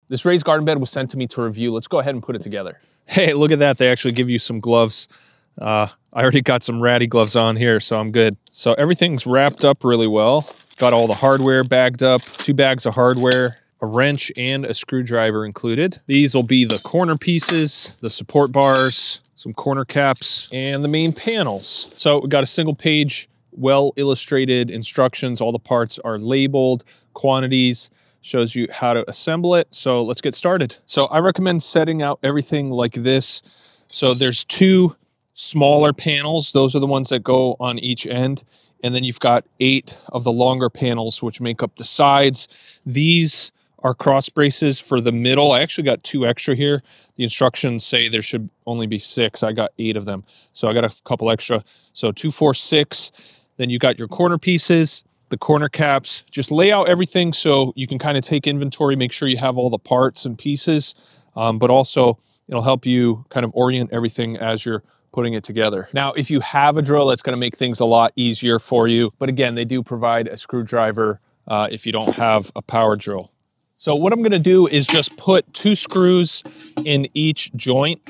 This raised garden bed was sent to me to review. Let's go ahead and put it together. Hey, look at that. They actually give you some gloves. I already got some ratty gloves on here, so I'm good. So everything's wrapped up really well. Got all the hardware bagged up, 2 bags of hardware, a wrench and a screwdriver included. These will be the corner pieces, the support bars, some corner caps, and the main panels. So we got a single page, well illustrated instructions. All the parts are labeled, quantities, shows you how to assemble it. So let's get started. So I recommend setting out everything like this. So there's 2 smaller panels. Those are the ones that go on each end. And then you've got 8 of the longer panels, which make up the sides. These are cross braces for the middle. I actually got 2 extra here. The instructions say there should only be 6. I got 8 of them. So I got a couple extra. So 2, 4, 6. Then you got your corner pieces, the corner caps. Just lay out everything so you can kind of take inventory, make sure you have all the parts and pieces, but also it'll help you kind of orient everything as you're putting it together. Now, if you have a drill, that's going to make things a lot easier for you. But again, they do provide a screwdriver if you don't have a power drill. So what I'm going to do is just put 2 screws in each joint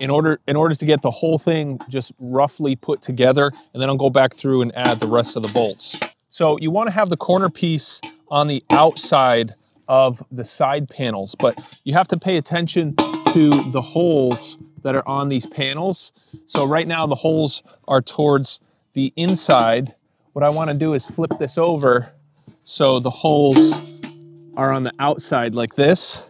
in order to get the whole thing just roughly put together, and then I'll go back through and add the rest of the bolts. So you want to have the corner piece on the outside of the side panels, but you have to pay attention to the holes that are on these panels. So right now the holes are towards the inside. What I want to do is flip this over so the holes are on the outside like this.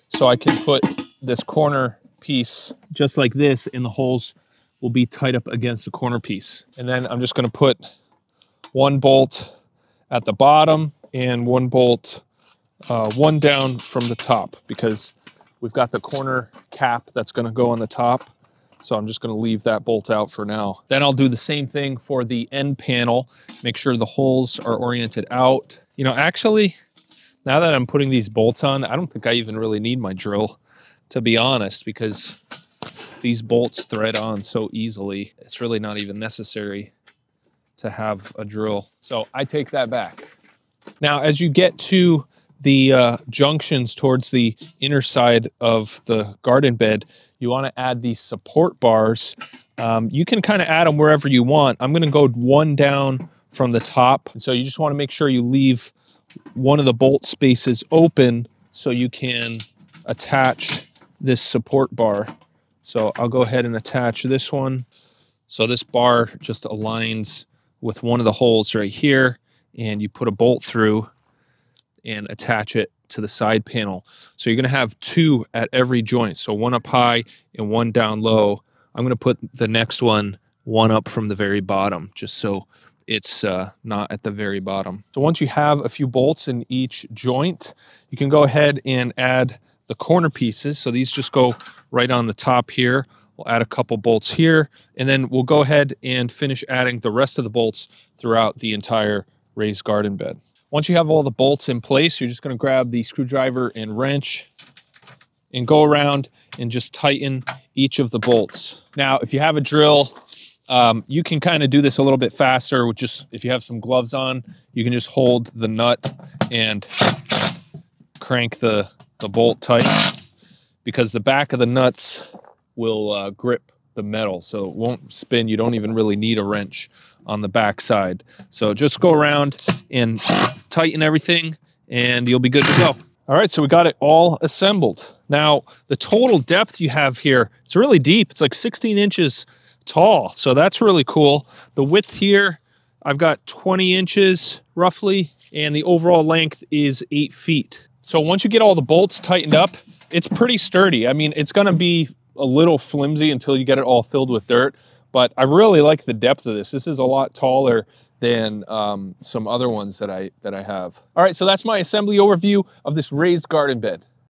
So I can put this corner piece just like this, and the holes will be tight up against the corner piece. And then I'm just going to put 1 bolt at the bottom and 1 bolt, 1 down from the top, because we've got the corner cap that's going to go on the top. So I'm just going to leave that bolt out for now. Then I'll do the same thing for the end panel. Make sure the holes are oriented out. You know, actually, now that I'm putting these bolts on, I don't think I even really need my drill, to be honest, because these bolts thread on so easily. It's really not even necessary to have a drill. So I take that back. Now, as you get to the junctions towards the inner side of the garden bed, you want to add these support bars. You can kind of add them wherever you want. I'm going to go 1 down from the top. And so you just want to make sure you leave one of the bolt spaces open so you can attach this support bar. So I'll go ahead and attach this one. So this bar just aligns with one of the holes right here, and you put a bolt through and attach it to the side panel. So you're going to have 2 at every joint. So 1 up high and 1 down low. I'm going to put the next one up from the very bottom, just so it's not at the very bottom. So once you have a few bolts in each joint, you can go ahead and add the corner pieces. So these just go right on the top here. We'll add a couple bolts here, and then we'll go ahead and finish adding the rest of the bolts throughout the entire raised garden bed. Once you have all the bolts in place, you're just going to grab the screwdriver and wrench and go around and just tighten each of the bolts. Now, if you have a drill, you can kind of do this a little bit faster with just, if you have some gloves on, you can just hold the nut and crank the bolt tight, because the back of the nuts will grip the metal, so it won't spin. You don't even really need a wrench on the back side. So just go around and tighten everything and you'll be good to go. All right, so we got it all assembled. Now, the total depth you have here, it's really deep. It's like 16 inches tall, so that's really cool. The width here, I've got 20 inches roughly, and the overall length is 8 feet. So once you get all the bolts tightened up, it's pretty sturdy. I mean, it's gonna be a little flimsy until you get it all filled with dirt, but I really like the depth of this. This is a lot taller than some other ones that I have. All right, so that's my assembly overview of this raised garden bed.